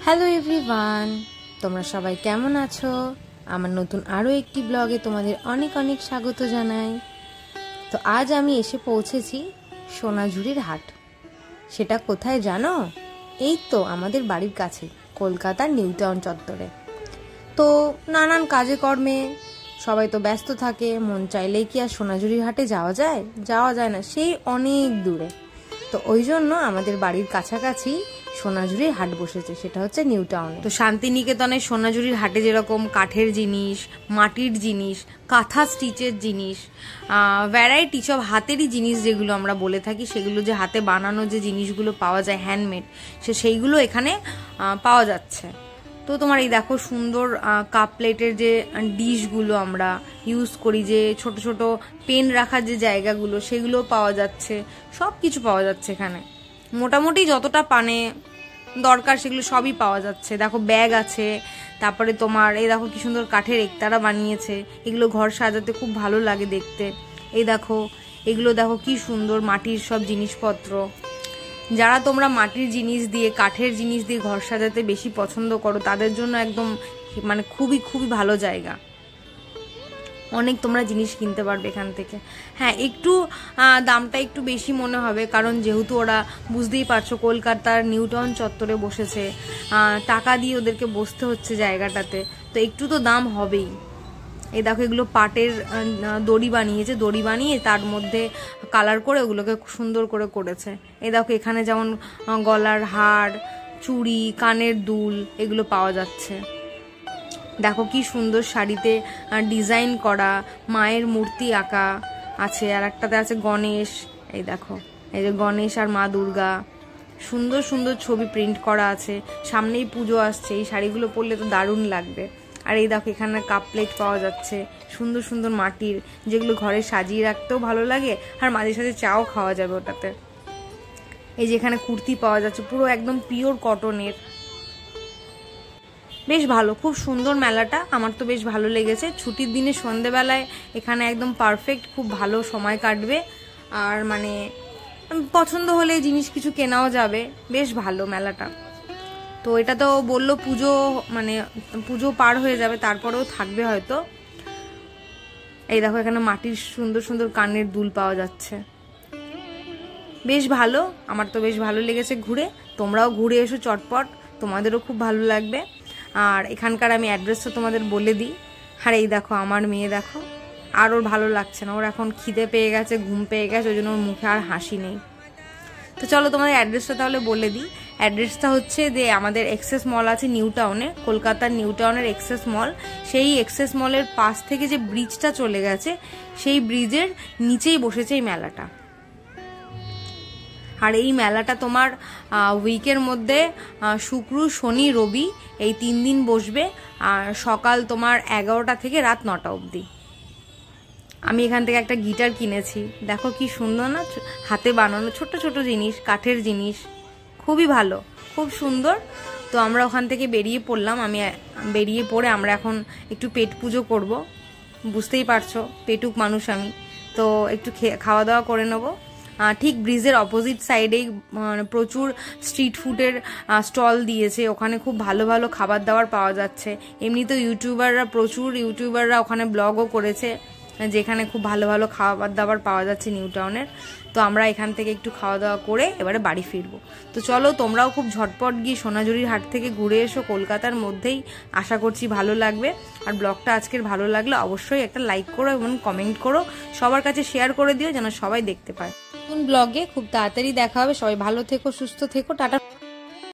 Hello everyone, তোমরা সবাই কেমন আছো? আমার নতুন আরও একটি ব্লগে তোমাদের অনেক অনেক স্বাগত জানাই। তো আজ আমি এসে পৌঁছেছি সোনাঝুরির হাট। সেটা কোথায় জানো? এই তো আমাদের বাড়ির কাছে, কলকাতার নিউ টাউন চত্বরে। তো নানান কাজে কর্মে সবাই তো ব্যস্ত থাকে, মন চাইলেই কি আর সোনাঝুরির হাটে যাওয়া যায়? যাওয়া যায় না, সেই অনেক দূরে। তো ওই জন্য আমাদের বাড়ির কাছাকাছি সোনাঝুরির হাট বসেছে, সেটা হচ্ছে নিউ টাউনে। তো শান্তিনিকেতনের সোনাঝুরির হাটে যেরকম কাঠের জিনিস, মাটির জিনিস, কাঁথা স্টিচের জিনিস, ভ্যারাইটি সব হাতেরই জিনিস যেগুলো আমরা বলে থাকি, সেগুলো যে হাতে বানানো যে জিনিসগুলো পাওয়া যায় হ্যান্ডমেড, সেইগুলো এখানে পাওয়া যাচ্ছে। তো তোমার এই দেখো সুন্দর কাপ প্লেটের যে ডিশগুলো আমরা ইউজ করি, যে ছোট ছোট পেন রাখার যে জায়গাগুলো, সেগুলো পাওয়া যাচ্ছে। সব কিছু পাওয়া যাচ্ছে এখানে, মোটামুটি যতটা পানে দরকার সেগুলো সবই পাওয়া যাচ্ছে। দেখো ব্যাগ আছে, তারপরে তোমার এই দেখো কি সুন্দর কাঠের একতারা বানিয়েছে, এগুলো ঘর সাজাতে খুব ভালো লাগে দেখতে। এই দেখো এগুলো দেখো কি সুন্দর মাটির সব জিনিসপত্র। যারা তোমরা মাটির জিনিস দিয়ে, কাঠের জিনিস দিয়ে ঘর সাজাতে বেশি পছন্দ করো, তাদের জন্য একদম মানে খুবই খুবই ভালো জায়গা। অনেক তোমরা জিনিস কিনতে পারবে এখান থেকে। হ্যাঁ, একটু দামটা একটু বেশি মনে হবে, কারণ যেহেতু ওরা বুঝতেই পারছো কলকাতার নিউ টাউন চত্বরে বসেছে, টাকা দিয়ে ওদেরকে বসতে হচ্ছে জায়গাটাতে, তো একটু তো দাম হবেই। এই দেখো এগুলো পাটের দড়ি বানিয়েছে, দড়ি বানিয়ে তার মধ্যে কালার করে ওগুলোকে সুন্দর করে করেছে। এই দেখো এখানে যেমন গলার হার, চুড়ি, কানের দুল এগুলো পাওয়া যাচ্ছে। দেখো কি সুন্দর শাড়িতে ডিজাইন করা মায়ের মূর্তি আঁকা আছে, আর একটাতে আছে গণেশ। এই দেখো এই যে গণেশ আর মা দুর্গা, সুন্দর সুন্দর ছবি প্রিন্ট করা আছে। সামনেই পুজো আসছে, এই শাড়িগুলো পরলে তো দারুণ লাগবে। আর এই দেখো এখানে কাপ প্লেট পাওয়া যাচ্ছে সুন্দর সুন্দর মাটির, যেগুলো ঘরে সাজিয়ে রাখতেও ভালো লাগে, আর মাঝে সাঝে চাও খাওয়া যাবে ওটাতে। এই যে এখানে কুর্তি পাওয়া যাচ্ছে, পুরো একদম পিওর কটনের, বেশ ভালো, খুব সুন্দর মেলাটা। আমার তো বেশ ভালো লেগেছে। ছুটির দিনে সন্ধেবেলায় এখানে একদম পারফেক্ট, খুব ভালো সময় কাটবে। আর মানে পছন্দ হলে জিনিস কিছু কেনাও যাবে, বেশ ভালো মেলাটা। তো এটা তো বললো পুজো, মানে পুজো পার হয়ে যাবে, তারপরেও থাকবে হয়তো। এই দেখো এখানে মাটির সুন্দর সুন্দর কানের দুল পাওয়া যাচ্ছে, বেশ ভালো। আমার তো বেশ ভালো লেগেছে ঘুরে। তোমরাও ঘুরে এসো চটপট, তোমাদেরও খুব ভালো লাগবে। আর এখানকার আমি অ্যাড্রেসটা তোমাদের বলে দিই। আর এই দেখো আমার মেয়ে, দেখো আর ওর ভালো লাগছে না, ওর এখন খিদে পেয়ে গেছে, ঘুম পেয়ে গেছে, ওই জন্য ওর মুখে আর হাসি নেই। তো চলো তোমাদের অ্যাড্রেসটা তাহলে বলে দিই। অ্যাড্রেসটা হচ্ছে যে আমাদের এক্সেস মল আছে নিউ টাউনে, কলকাতার নিউ টাউনের এক্সেস মল। সেই এক্সেস মলের পাশ থেকে যে ব্রিজটা চলে গেছে, সেই ব্রিজের নিচেই বসেছে এই মেলাটা। আর এই মেলাটা তোমার উইকের মধ্যে শুক্র, শনি, রবি এই 3 দিন বসবে। আর সকাল তোমার 11টা থেকে রাত 9টা অবধি। আমি এখান থেকে একটা গিটার কিনেছি, দেখো কি সুন্দর না, হাতে বানানো ছোট ছোট জিনিস, কাঠের জিনিস, খুবই ভালো, খুব সুন্দর। তো আমরা ওখান থেকে বেরিয়ে পড়লাম। বেরিয়ে পড়ে আমরা এখন একটু পেট পুজো করব, বুঝতেই পারছো পেটুক মানুষ আমি, তো একটু খাওয়া দাওয়া করে নেবো। ঠিক ব্রিজের অপোজিট সাইডেই প্রচুর স্ট্রিট ফুডের স্টল দিয়েছে, ওখানে খুব ভালো ভালো খাবার দাবার পাওয়া যাচ্ছে। এমনি তো প্রচুর ইউটিউবাররা ওখানে ব্লগও করেছে, যেখানে খুব ভালো ভালো খাবার দাবার পাওয়া যাচ্ছে নিউ টাউনের। তো আমরা এখান থেকে একটু খাওয়া দাওয়া করে এবারে বাড়ি ফিরবো। তো চলো তোমরাও খুব ঝটপট গিয়ে সোনাঝুরির হাট থেকে ঘুরে এসো, কলকাতার মধ্যেই, আশা করছি ভালো লাগবে। আর ব্লগটা আজকের ভালো লাগলে অবশ্যই একটা লাইক করো এবং কমেন্ট করো, সবার কাছে শেয়ার করে দিও যেন সবাই দেখতে পায়। নতুন ব্লগে খুব তাড়াতাড়ি দেখা হবে। সবাই ভালো থেকো, সুস্থ থেকো, টাটা।